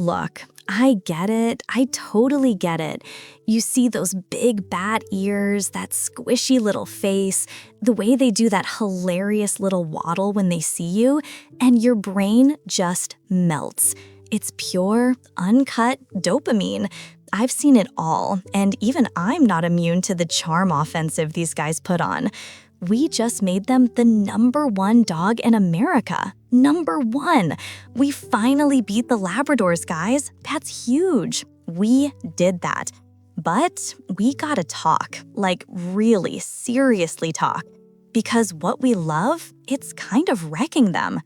Look, I get it. I totally get it. You see those big bat ears, that squishy little face, the way they do that hilarious little waddle when they see you, and your brain just melts. It's pure, uncut dopamine. I've seen it all, and even I'm not immune to the charm offensive these guys put on. We just made them the #1 dog in America. #1. We finally beat the Labradors, guys. That's huge. We did that. But we gotta talk, like really seriously talk. Because what we love, it's kind of wrecking them.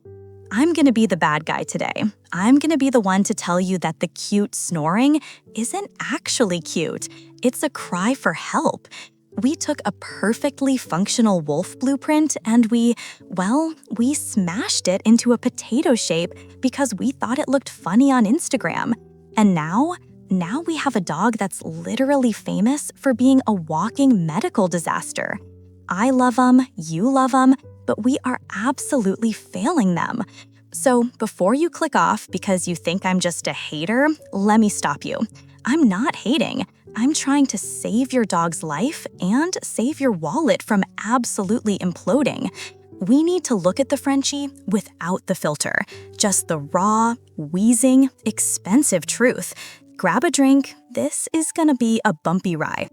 I'm gonna be the bad guy today. I'm gonna be the one to tell you that the cute snoring isn't actually cute. It's a cry for help. We took a perfectly functional wolf blueprint and we smashed it into a potato shape because we thought it looked funny on Instagram. And now we have a dog that's literally famous for being a walking medical disaster. I love them, you love them, but we are absolutely failing them. So before you click off because you think I'm just a hater, let me stop you. I'm not hating. I'm trying to save your dog's life and save your wallet from absolutely imploding. We need to look at the Frenchie without the filter, just the raw, wheezing, expensive truth. Grab a drink. This is gonna be a bumpy ride.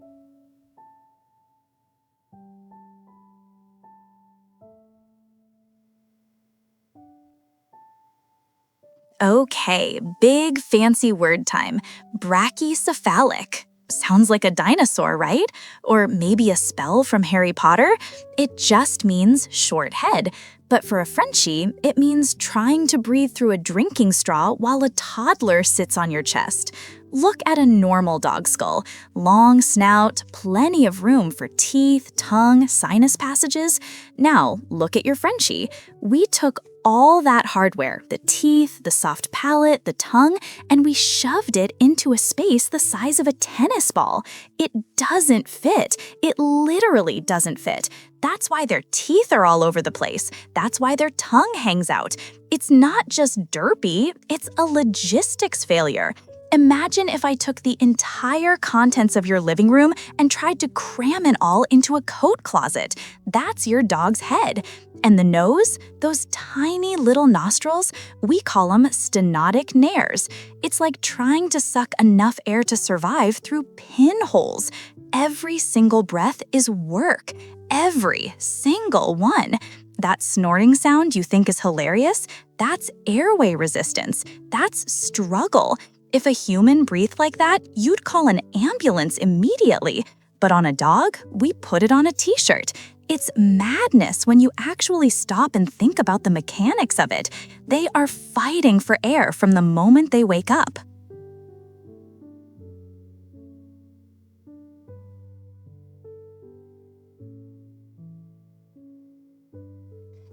Okay, big fancy word time. Brachycephalic. Sounds like a dinosaur, right? Or maybe a spell from Harry Potter? It just means short head. But for a Frenchie, it means trying to breathe through a drinking straw while a toddler sits on your chest. Look at a normal dog skull. Long snout, plenty of room for teeth, tongue, sinus passages. Now, look at your Frenchie. We took all that hardware, the teeth, the soft palate, the tongue, and we shoved it into a space the size of a tennis ball. It doesn't fit. It literally doesn't fit. That's why their teeth are all over the place. That's why their tongue hangs out. It's not just derpy, it's a logistics failure. Imagine if I took the entire contents of your living room and tried to cram it all into a coat closet. That's your dog's head. And the nose, those tiny little nostrils, we call them stenotic nares. It's like trying to suck enough air to survive through pinholes. Every single breath is work. Every single one. That snorting sound you think is hilarious, that's airway resistance. That's struggle. If a human breathed like that, you'd call an ambulance immediately. But on a dog, we put it on a t-shirt. It's madness when you actually stop and think about the mechanics of it. They are fighting for air from the moment they wake up.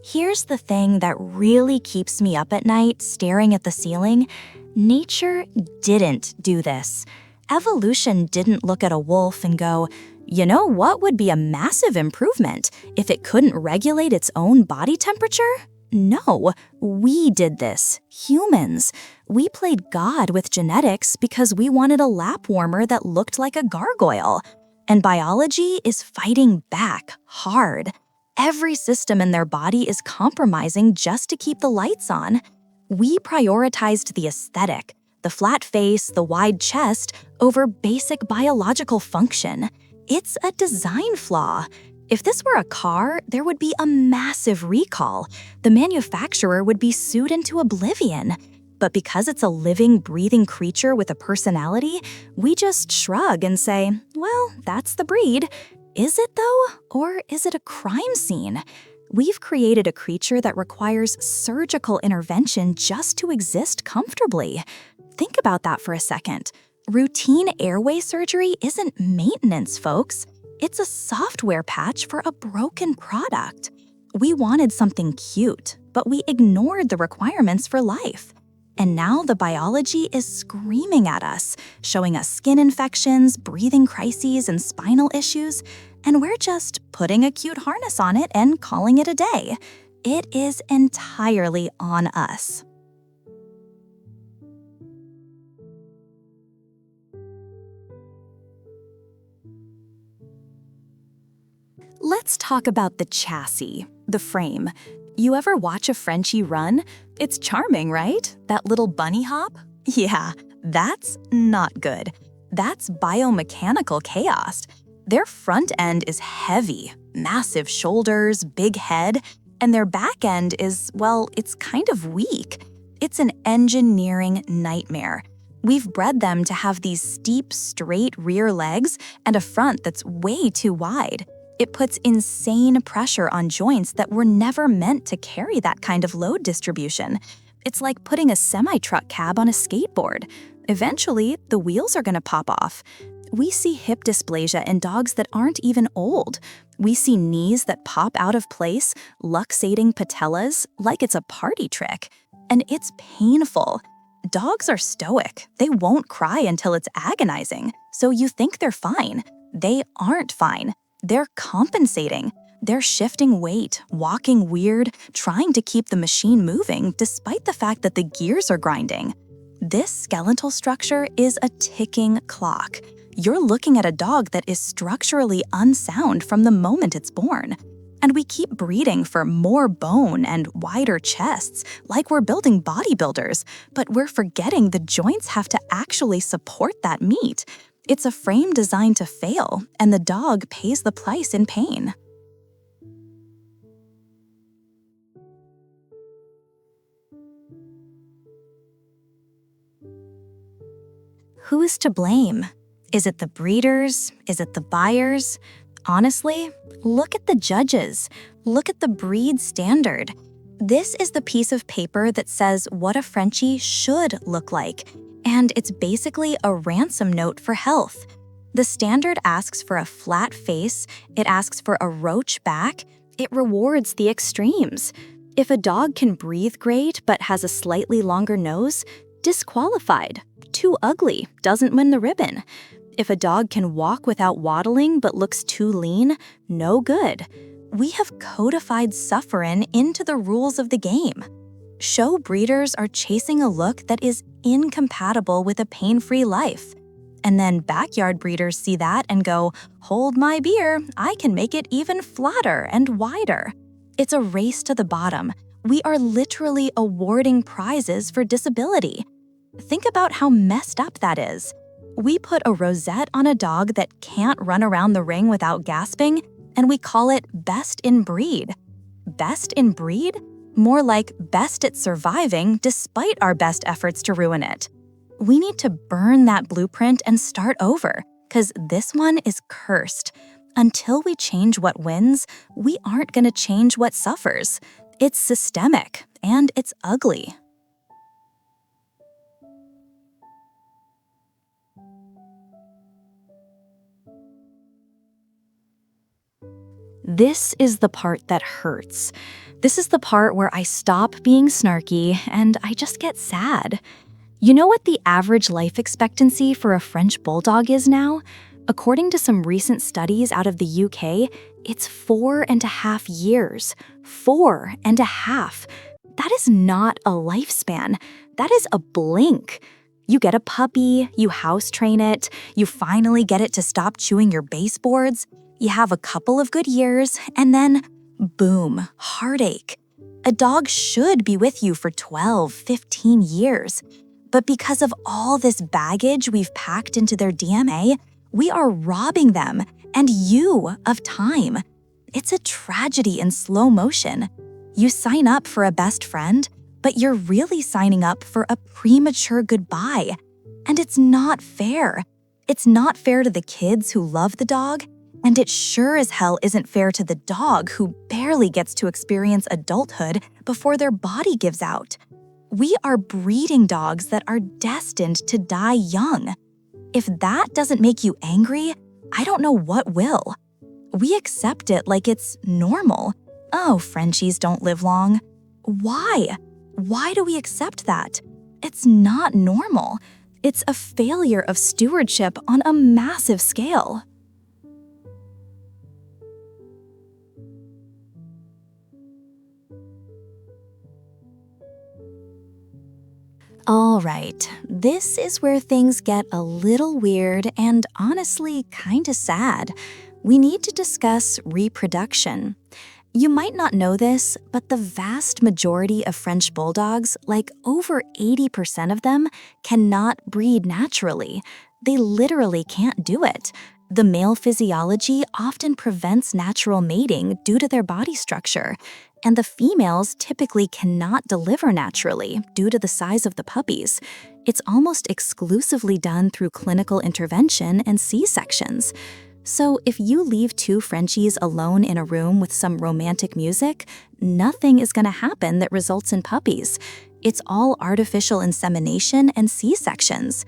Here's the thing that really keeps me up at night staring at the ceiling. Nature didn't do this. Evolution didn't look at a wolf and go, you know what would be a massive improvement if it couldn't regulate its own body temperature? No, we did this, humans. We played God with genetics because we wanted a lap warmer that looked like a gargoyle. And biology is fighting back hard. Every system in their body is compromising just to keep the lights on. We prioritized the aesthetic, the flat face, the wide chest, over basic biological function. It's a design flaw. If this were a car, there would be a massive recall. The manufacturer would be sued into oblivion. But because it's a living, breathing creature with a personality, we just shrug and say, well, that's the breed. Is it though? Or is it a crime scene? We've created a creature that requires surgical intervention just to exist comfortably. Think about that for a second. Routine airway surgery isn't maintenance, folks. It's a software patch for a broken product. We wanted something cute, but we ignored the requirements for life. And now the biology is screaming at us, showing us skin infections, breathing crises, and spinal issues, and we're just putting a cute harness on it and calling it a day. It is entirely on us. Let's talk about the chassis, the frame. You ever watch a Frenchie run? It's charming, right? That little bunny hop? Yeah, that's not good. That's biomechanical chaos. Their front end is heavy, massive shoulders, big head, and their back end is, well, it's kind of weak. It's an engineering nightmare. We've bred them to have these steep, straight rear legs and a front that's way too wide. It puts insane pressure on joints that were never meant to carry that kind of load distribution. It's like putting a semi-truck cab on a skateboard. Eventually, the wheels are going to pop off. We see hip dysplasia in dogs that aren't even old. We see knees that pop out of place, luxating patellas, like it's a party trick. And it's painful. Dogs are stoic. They won't cry until it's agonizing. So you think they're fine. They aren't fine. They're compensating. They're shifting weight, walking weird, trying to keep the machine moving despite the fact that the gears are grinding. This skeletal structure is a ticking clock. You're looking at a dog that is structurally unsound from the moment it's born. And we keep breeding for more bone and wider chests, like we're building bodybuilders, but we're forgetting the joints have to actually support that meat. It's a frame designed to fail, and the dog pays the price in pain. Who's to blame? Is it the breeders? Is it the buyers? Honestly, look at the judges. Look at the breed standard. This is the piece of paper that says what a Frenchie should look like, and it's basically a ransom note for health. The standard asks for a flat face, it asks for a roach back, it rewards the extremes. If a dog can breathe great but has a slightly longer nose, disqualified. Too ugly, doesn't win the ribbon. If a dog can walk without waddling but looks too lean, no good. We have codified suffering into the rules of the game. Show breeders are chasing a look that is incompatible with a pain-free life. And then backyard breeders see that and go, hold my beer, I can make it even flatter and wider. It's a race to the bottom. We are literally awarding prizes for disability. Think about how messed up that is. We put a rosette on a dog that can't run around the ring without gasping, and we call it best in breed. Best in breed? More like best at surviving despite our best efforts to ruin it. We need to burn that blueprint and start over, because this one is cursed. Until we change what wins, we aren't going to change what suffers. It's systemic, and it's ugly. This is the part that hurts. This is the part where I stop being snarky and I just get sad. You know what the average life expectancy for a French Bulldog is now? According to some recent studies out of the UK, it's 4.5 years. 4.5. That is not a lifespan. That is a blink. You get a puppy, you house train it, you finally get it to stop chewing your baseboards. You have a couple of good years, and then, boom, heartache. A dog should be with you for 12, 15 years. But because of all this baggage we've packed into their DNA, we are robbing them, and you, of time. It's a tragedy in slow motion. You sign up for a best friend, but you're really signing up for a premature goodbye. And it's not fair. It's not fair to the kids who love the dog, and it sure as hell isn't fair to the dog who barely gets to experience adulthood before their body gives out. We are breeding dogs that are destined to die young. If that doesn't make you angry, I don't know what will. We accept it like it's normal. Oh, Frenchies don't live long. Why? Why do we accept that? It's not normal. It's a failure of stewardship on a massive scale. All right, this is where things get a little weird and honestly kinda sad. we need to discuss reproduction. You might not know this, but the vast majority of French Bulldogs, like over 80% of them, cannot breed naturally. They literally can't do it. The male physiology often prevents natural mating due to their body structure, and the females typically cannot deliver naturally due to the size of the puppies. It's almost exclusively done through clinical intervention and C-sections. So if you leave two Frenchies alone in a room with some romantic music, nothing is going to happen that results in puppies. It's all artificial insemination and C-sections.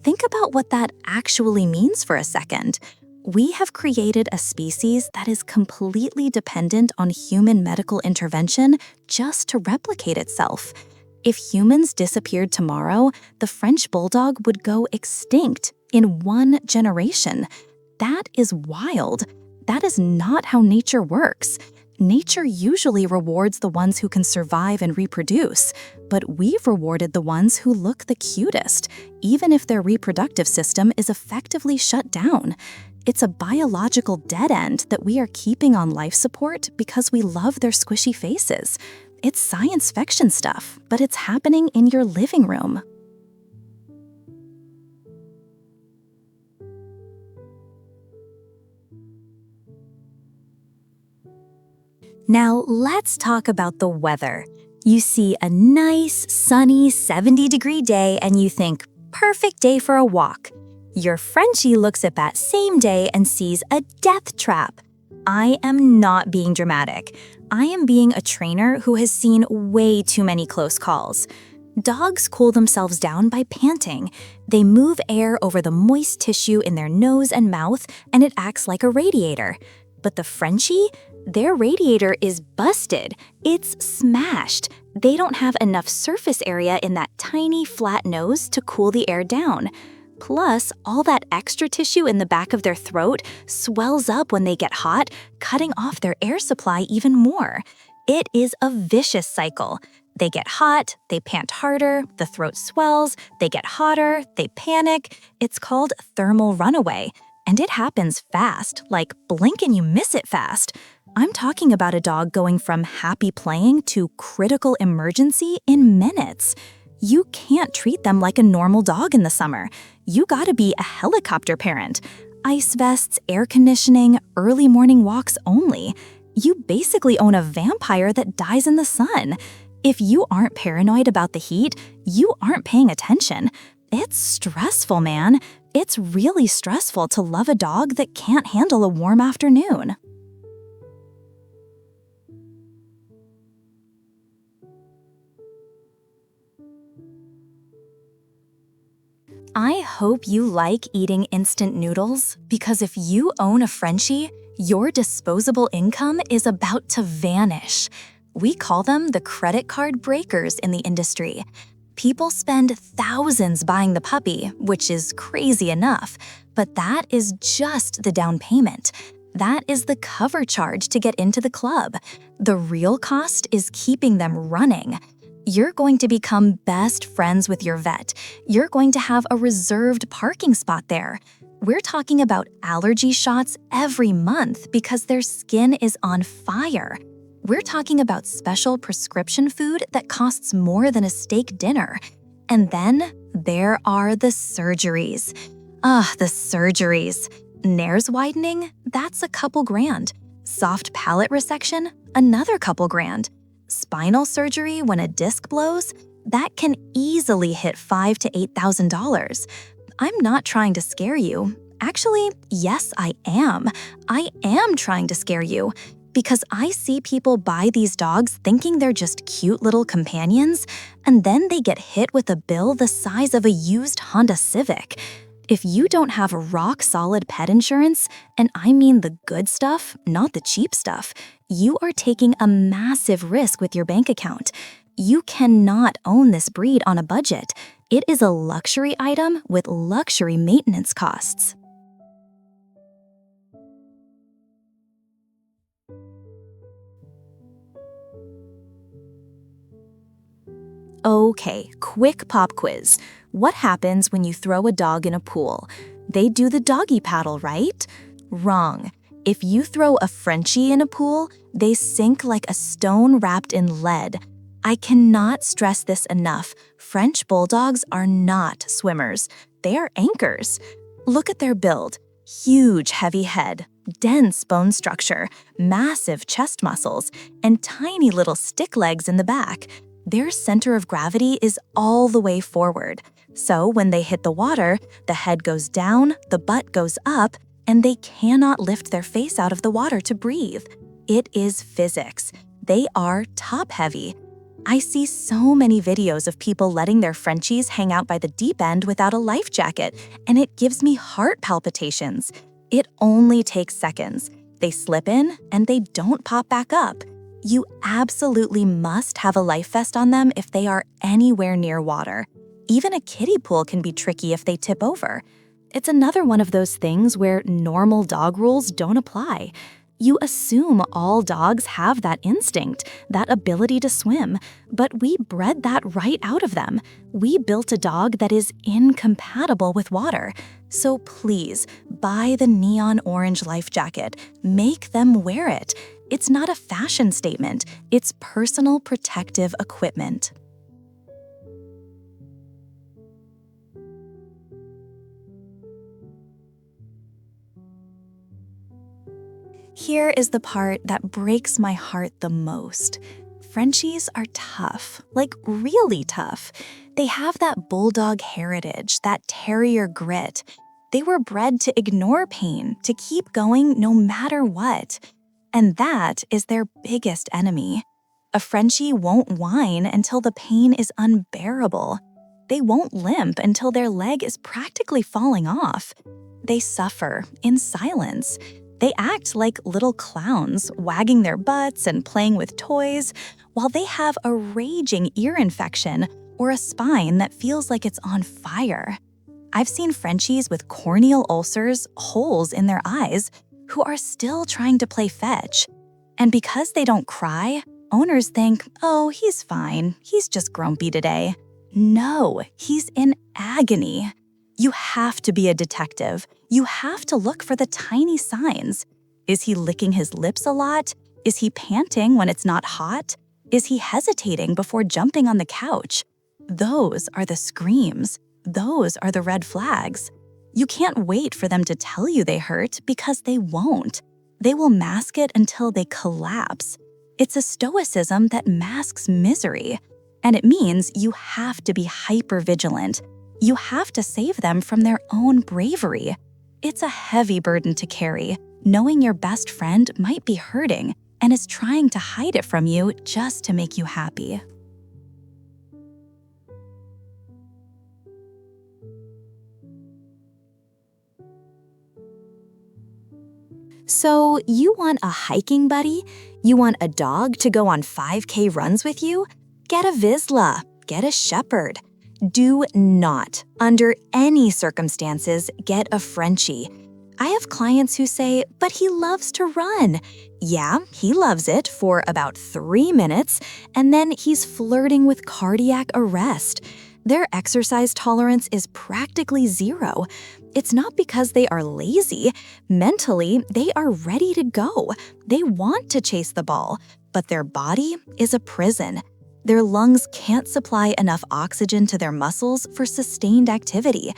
Think about what that actually means for a second. We have created a species that is completely dependent on human medical intervention just to replicate itself. If humans disappeared tomorrow, the French Bulldog would go extinct in 1 generation. That is wild. That is not how nature works. Nature usually rewards the ones who can survive and reproduce, but we've rewarded the ones who look the cutest, even if their reproductive system is effectively shut down. It's a biological dead end that we are keeping on life support because we love their squishy faces. It's science fiction stuff, but it's happening in your living room. Now let's talk about the weather. You see a nice, sunny 70-degree day and you think, perfect day for a walk. Your Frenchie looks at that same day and sees a death trap. I am not being dramatic. I am being a trainer who has seen way too many close calls. Dogs cool themselves down by panting. They move air over the moist tissue in their nose and mouth, and it acts like a radiator. But the Frenchie? Their radiator is busted. It's smashed. They don't have enough surface area in that tiny, flat nose to cool the air down. Plus, all that extra tissue in the back of their throat swells up when they get hot, cutting off their air supply even more. It is a vicious cycle. They get hot, they pant harder, the throat swells, they get hotter, they panic. It's called thermal runaway. And it happens fast, like blink and you miss it fast. I'm talking about a dog going from happy playing to critical emergency in minutes. You can't treat them like a normal dog in the summer. You gotta be a helicopter parent. Ice vests, air conditioning, early morning walks only. You basically own a vampire that dies in the sun. If you aren't paranoid about the heat, you aren't paying attention. It's stressful, man. It's really stressful to love a dog that can't handle a warm afternoon. I hope you like eating instant noodles, because if you own a Frenchie, your disposable income is about to vanish. We call them the credit card breakers in the industry. People spend thousands buying the puppy, which is crazy enough, but that is just the down payment. That is the cover charge to get into the club. The real cost is keeping them running. You're going to become best friends with your vet. You're going to have a reserved parking spot there. We're talking about allergy shots every month because their skin is on fire. We're talking about special prescription food that costs more than a steak dinner. And then there are the surgeries. The surgeries. Nares widening? That's a couple grand. Soft palate resection? Another couple grand. Spinal surgery when a disc blows? That can easily hit $5,000 to $8,000. I'm not trying to scare you. Actually, yes, I am. I am trying to scare you. Because I see people buy these dogs thinking they're just cute little companions, and then they get hit with a bill the size of a used Honda Civic. If you don't have rock-solid pet insurance, and I mean the good stuff, not the cheap stuff, you are taking a massive risk with your bank account. You cannot own this breed on a budget. It is a luxury item with luxury maintenance costs. Okay, quick pop quiz. What happens when you throw a dog in a pool? They do the doggy paddle, right? Wrong. If you throw a Frenchie in a pool, they sink like a stone wrapped in lead. I cannot stress this enough. French Bulldogs are not swimmers. They are anchors. Look at their build. Huge, heavy head, dense bone structure, massive chest muscles, and tiny little stick legs in the back. Their center of gravity is all the way forward. So when they hit the water, the head goes down, the butt goes up, and they cannot lift their face out of the water to breathe. It is physics. They are top-heavy. I see so many videos of people letting their Frenchies hang out by the deep end without a life jacket, and it gives me heart palpitations. It only takes seconds. They slip in, and they don't pop back up. You absolutely must have a life vest on them if they are anywhere near water. Even a kiddie pool can be tricky if they tip over. It's another one of those things where normal dog rules don't apply. You assume all dogs have that instinct, that ability to swim, but we bred that right out of them. We built a dog that is incompatible with water. So please, buy the neon orange life jacket. Make them wear it. It's not a fashion statement. It's personal protective equipment. Here is the part that breaks my heart the most. Frenchies are tough, like really tough. They have that bulldog heritage, that terrier grit. They were bred to ignore pain, to keep going no matter what. And that is their biggest enemy. A Frenchie won't whine until the pain is unbearable. They won't limp until their leg is practically falling off. They suffer in silence. They act like little clowns, wagging their butts and playing with toys, while they have a raging ear infection or a spine that feels like it's on fire. I've seen Frenchies with corneal ulcers, holes in their eyes, who are still trying to play fetch. And because they don't cry, owners think, oh, he's fine, he's just grumpy today. No, he's in agony. You have to be a detective. You have to look for the tiny signs. Is he licking his lips a lot? Is he panting when it's not hot? Is he hesitating before jumping on the couch? Those are the screams. Those are the red flags. You can't wait for them to tell you they hurt because they won't. They will mask it until they collapse. It's a stoicism that masks misery. And it means you have to be hyper-vigilant. You have to save them from their own bravery. It's a heavy burden to carry, knowing your best friend might be hurting and is trying to hide it from you just to make you happy. So, you want a hiking buddy? You want a dog to go on 5K runs with you? Get a Vizsla. Get a Shepherd. Do not, under any circumstances, get a Frenchie. I have clients who say, but he loves to run. Yeah, he loves it for about 3 minutes, and then he's flirting with cardiac arrest. Their exercise tolerance is practically zero. It's not because they are lazy. Mentally, they are ready to go. They want to chase the ball, but their body is a prison. Their lungs can't supply enough oxygen to their muscles for sustained activity.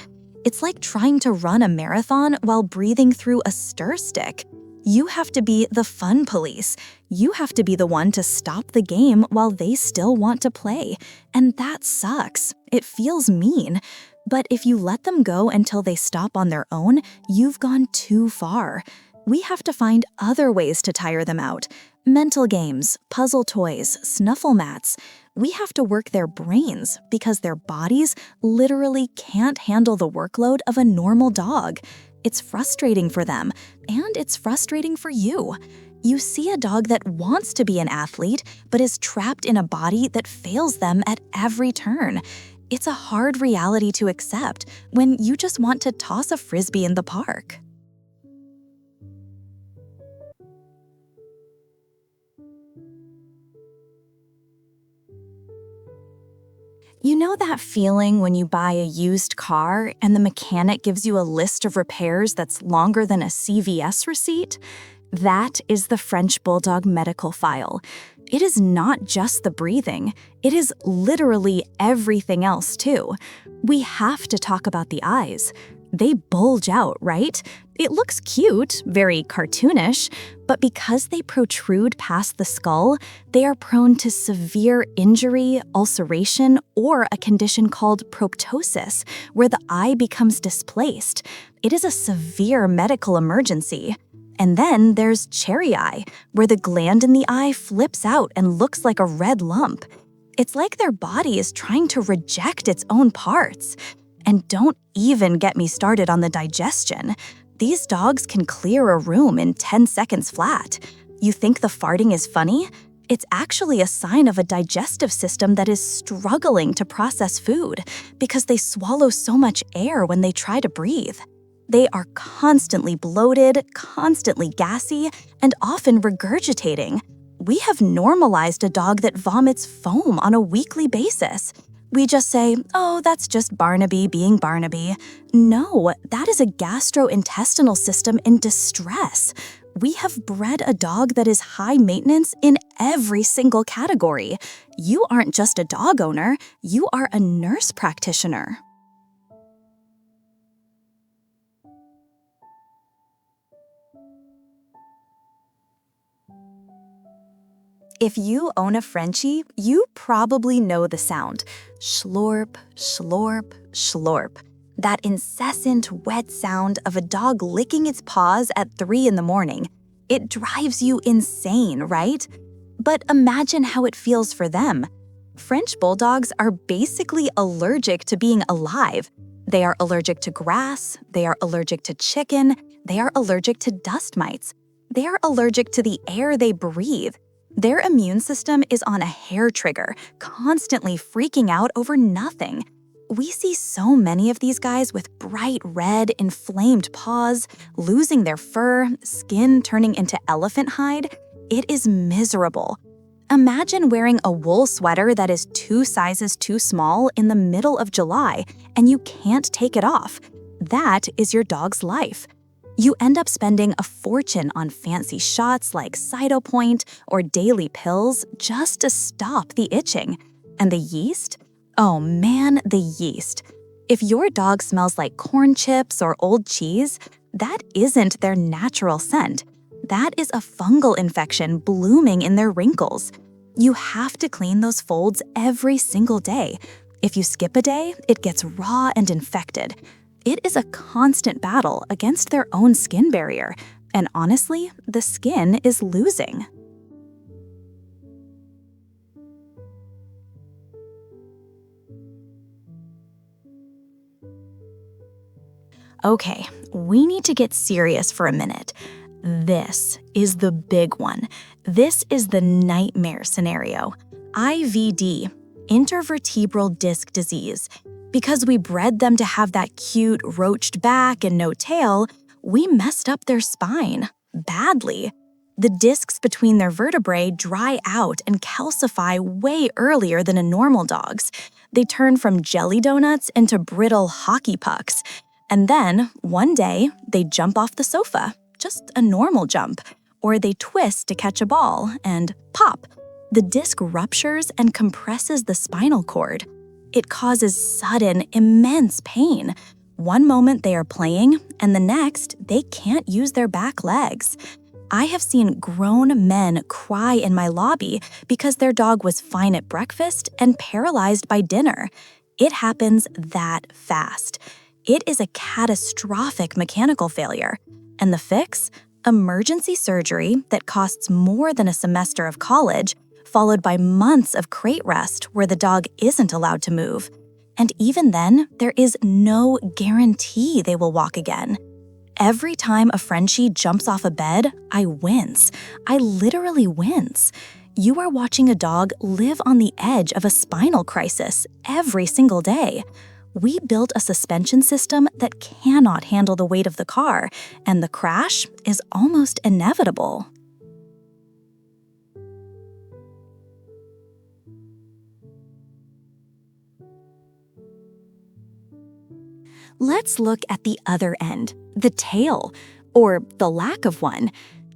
It's like trying to run a marathon while breathing through a stir stick. You have to be the fun police. You have to be the one to stop the game while they still want to play. And that sucks. It feels mean. But if you let them go until they stop on their own, you've gone too far. We have to find other ways to tire them out. Mental games, puzzle toys, snuffle mats. We have to work their brains because their bodies literally can't handle the workload of a normal dog. It's frustrating for them, and it's frustrating for you. You see a dog that wants to be an athlete, but is trapped in a body that fails them at every turn. It's a hard reality to accept when you just want to toss a frisbee in the park. You know that feeling when you buy a used car and the mechanic gives you a list of repairs that's longer than a CVS receipt? That is the French Bulldog medical file. It is not just the breathing, it is literally everything else too. We have to talk about the eyes. They bulge out, right? It looks cute, very cartoonish, but because they protrude past the skull, they are prone to severe injury, ulceration, or a condition called proptosis, where the eye becomes displaced. It is a severe medical emergency. And then there's cherry eye, where the gland in the eye flips out and looks like a red lump. It's like their body is trying to reject its own parts. And don't even get me started on the digestion. These dogs can clear a room in 10 seconds flat. You think the farting is funny? It's actually a sign of a digestive system that is struggling to process food because they swallow so much air when they try to breathe. They are constantly bloated, constantly gassy, and often regurgitating. We have normalized a dog that vomits foam on a weekly basis. We just say, oh, that's just Barnaby being Barnaby. No, that is a gastrointestinal system in distress. We have bred a dog that is high maintenance in every single category. You aren't just a dog owner, you are a nurse practitioner. If you own a Frenchie, you probably know the sound. Schlorp, schlorp, schlorp. That incessant, wet sound of a dog licking its paws at 3 in the morning. It drives you insane, right? But imagine how it feels for them. French Bulldogs are basically allergic to being alive. They are allergic to grass, they are allergic to chicken, they are allergic to dust mites. They are allergic to the air they breathe. Their immune system is on a hair trigger, constantly freaking out over nothing. We see so many of these guys with bright red, inflamed paws, losing their fur, skin turning into elephant hide. It is miserable. Imagine wearing a wool sweater that is 2 sizes too small in the middle of July, and you can't take it off. That is your dog's life. You end up spending a fortune on fancy shots like Cytopoint or daily pills just to stop the itching. And the yeast? Oh man, the yeast. If your dog smells like corn chips or old cheese, that isn't their natural scent. That is a fungal infection blooming in their wrinkles. You have to clean those folds every single day. If you skip a day, it gets raw and infected. It is a constant battle against their own skin barrier, and honestly, the skin is losing. Okay, we need to get serious for a minute. This is the big one. This is the nightmare scenario. IVD, intervertebral disc disease. Because we bred them to have that cute roached back and no tail, we messed up their spine, badly. The discs between their vertebrae dry out and calcify way earlier than a normal dog's. They turn from jelly donuts into brittle hockey pucks. And then, one day, they jump off the sofa, just a normal jump, or they twist to catch a ball and pop. The disc ruptures and compresses the spinal cord. It causes sudden, immense pain. One moment they are playing, and the next, they can't use their back legs. I have seen grown men cry in my lobby because their dog was fine at breakfast and paralyzed by dinner. It happens that fast. It is a catastrophic mechanical failure. And the fix? Emergency surgery that costs more than a semester of college, followed by months of crate rest where the dog isn't allowed to move. And even then, there is no guarantee they will walk again. Every time a Frenchie jumps off a bed, I wince. I literally wince. You are watching a dog live on the edge of a spinal crisis every single day. We built a suspension system that cannot handle the weight of the car, and the crash is almost inevitable. Let's look at the other end, the tail, or the lack of one.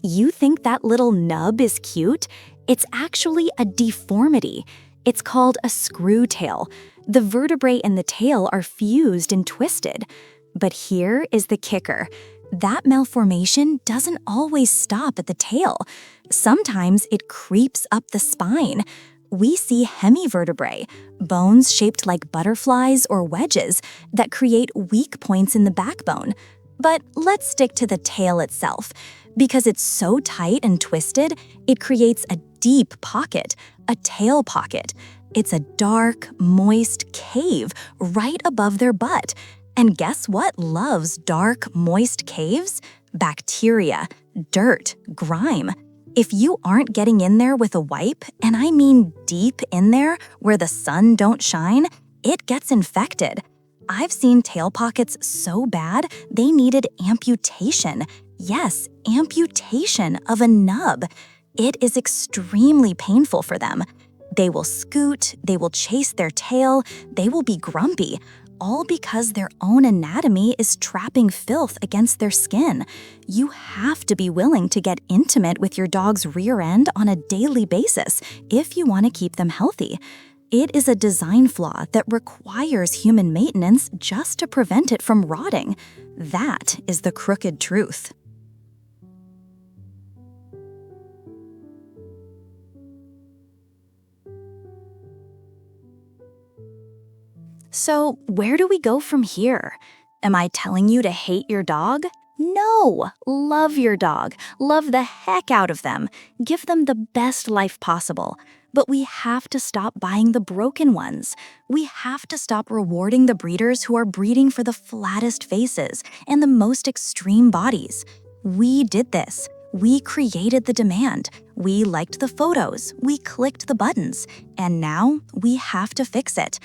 You think that little nub is cute? It's actually a deformity. It's called a screw tail. The vertebrae in the tail are fused and twisted. But here is the kicker. That malformation doesn't always stop at the tail. Sometimes it creeps up the spine. We see hemivertebrae, bones shaped like butterflies or wedges that create weak points in the backbone. But let's stick to the tail itself. Because it's so tight and twisted, it creates a deep pocket, a tail pocket. It's a dark, moist cave right above their butt. And guess what loves dark, moist caves? Bacteria, dirt, grime. If you aren't getting in there with a wipe, and I mean deep in there where the sun don't shine, it gets infected. I've seen tail pockets so bad they needed amputation. Yes, amputation of a nub. It is extremely painful for them. They will scoot, they will chase their tail, they will be grumpy, all because their own anatomy is trapping filth against their skin. You have to be willing to get intimate with your dog's rear end on a daily basis if you want to keep them healthy. It is a design flaw that requires human maintenance just to prevent it from rotting. That is the crooked truth. So, where do we go from here? Am I telling you to hate your dog? No! Love your dog. Love the heck out of them. Give them the best life possible. But we have to stop buying the broken ones. We have to stop rewarding the breeders who are breeding for the flattest faces and the most extreme bodies. We did this. We created the demand. We liked the photos. We clicked the buttons. And now we have to fix it.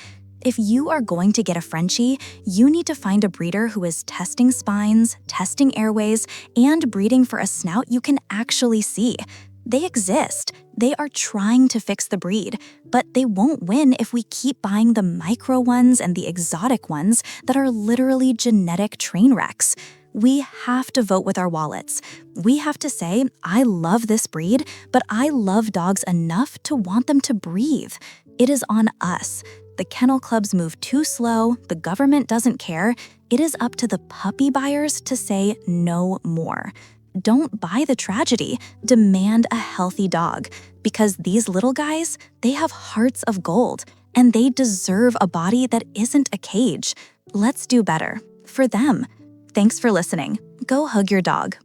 If you are going to get a Frenchie, you need to find a breeder who is testing spines, testing airways, and breeding for a snout you can actually see. They exist. They are trying to fix the breed, but they won't win if we keep buying the micro ones and the exotic ones that are literally genetic train wrecks. We have to vote with our wallets. We have to say, I love this breed, but I love dogs enough to want them to breathe. It is on us. The kennel clubs move too slow, the government doesn't care. It is up to the puppy buyers to say no more. Don't buy the tragedy, demand a healthy dog. Because these little guys, they have hearts of gold, and they deserve a body that isn't a cage. Let's do better. For them. Thanks for listening. Go hug your dog.